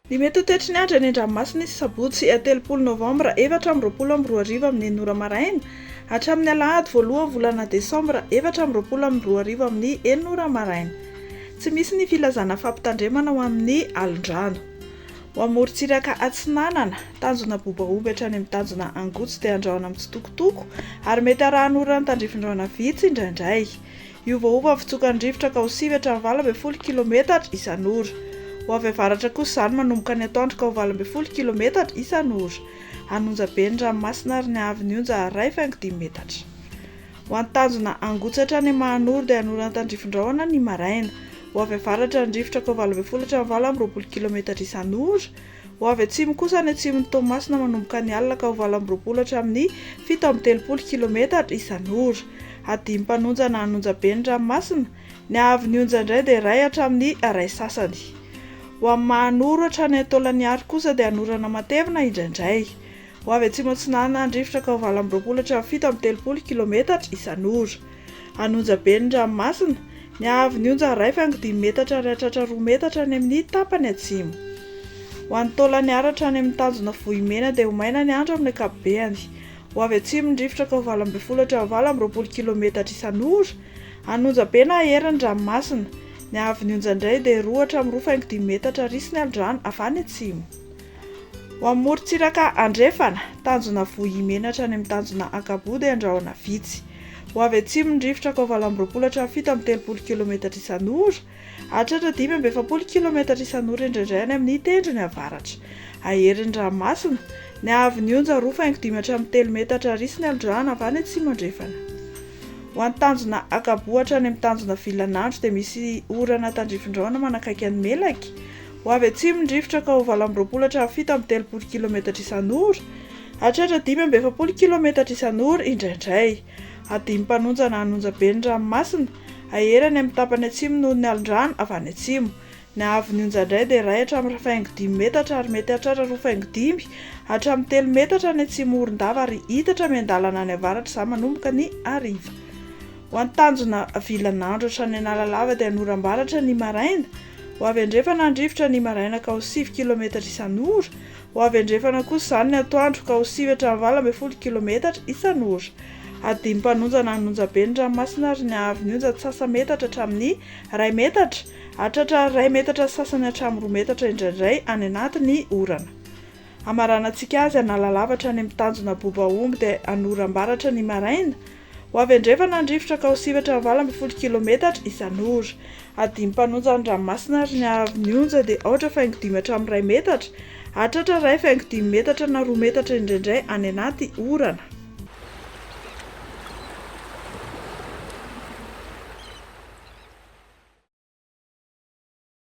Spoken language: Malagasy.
Ny mety ho toetry ny andro any an-dranomasina isy sabotsy 3 novambra 2022 amin'ny 9 maraina hatramin'ny alahady voalohany volana desambra 2022 amin'ny 9 maraina. Tsy misy ny filazana fampitandremana ho amin'ny alin-drano. Ho amorontsiraka Atsinanana, tanjona bobaomby hatrany amin'ny tanjona Angotsy dia andrahona amin'ny tsitokotoko ary mety arahan'orana tandrifin-drano vitsy indraindray. Iovaova fitsokan'ny rivotra ka ho 720 km isan'ora. Ho avy avaratra kosa izany manomboka ny atoandro ka ho 20 km isan'ora. Anonja be ny ranomasina ary ny haavy ny onja 2.5 metatra. Ho an'ny tanjona Angotsy hatrany Mahanoro dia hanorana tandrifin-drahona ny maraina. Ho avy avaratra ny rivotra ka ho 20 km isan'ora. Ho avy atsimo kosa ny atsimon'ny Toamasina manomboka ny alina ka ho 20 hatramin'ny 730 km isan'ora. Adimy mpanonja na anonja be ny ranomasina, ny haavy ny onja indray dia 2 hatramin'ny 2 sasany. Ho amin'ny Mahanoro hatrany Taolagnaro kosa dia hanorana matevina indraindray. Ho avy atsimo atsinanana ny rivotra ka ho 20 hatramin'ny 730 km isan'ora. Anonja be ny ranomasina, ny haavy ny onja 2.5 metatra ary hatratra 2 metatra ny amin'ny tapany atsimo. Ho an'ny Taolagnaro hatrany amin'ny tanjona Vohimena dia ho maina ny andro amin'ny ankapobeny. Ho avy atsimo ny rivotra ka ho 20 km isan'ora. Anonja be na herin'ny ranomasina, ny haavy ny onja indray dia 2 hatramin'ny 2.5 metatra risy ny alin-drano avy any atsimo. Ho amin'ny morontsiraka Andrefana, tanjona Vohimena hatrany amin'ny tanjona Ankabo dia andrahona vitsy. Ho avy atsimo ny rivotra ka ho 20 hatramin'ny 730 km isan'ora, hatratra 570 km isan'ora indraindray any amin'ny tendrony avaratra. Aherin'ny ranomasina, ny haavy ny onja 2.5 hatramin'ny 3 metatra risy ny alin-drano avy any atsimo Andrefana. Ho an'ny tanjona Ankabo hatrany amin'ny tanjona Vilanandro dia misy orana tandrifin-drahona manakaiky ny Melaky. Ho avy atsimo ny rivotra ka ho 20 hatramin'ny 730 km isan'ora, hatratra 570 km isan'ora indraindray. Adimy mpanonja na anonja be ny ranomasina, aherany amin'ny tapany atsimo noho ny alin-drano avy any atsimo. Ny haavy ny onja indray dia 2 hatramin'ny 2.5 metatra ary mety hatratra 2.5 hatramin'ny 3 metatra ny atsimo Orondava ary hitatra miandalana any avaratra izany manomboka ny hariva. Ho an'ny tanjona Vilanandro hatrany Analalava dia hanoram-baratra ny maraina. Ho avy andrefana ny rivotra ny maraina ka ho 7 km isan'ora. Ho avy andrefana kosa izany ny atoandro ka ho 720 km isan'ora. Adimy mpanonja na anonja be ny ranomasina ary ny haavy ny onja sasa-metatra hatramin'ny 2 metatra, hatratra 2 metatra sasany hatramin'ny 2 metatra indraindray any anatin'ny orana. Amaranantsika azy Analalava hatrany amin'ny tanjona Bobaomby dia hanoram-baratra ny maraina. Ho avy andrefana ny rivotra ka ho 720 km isan'ora. Adimy mpanonja ny ranomasina ary ny haavy ny onja dia 8.5 hatramin'ny 2 metatra, hatratra 2.5 metatra na 2 metatra indraindray any anaty orana.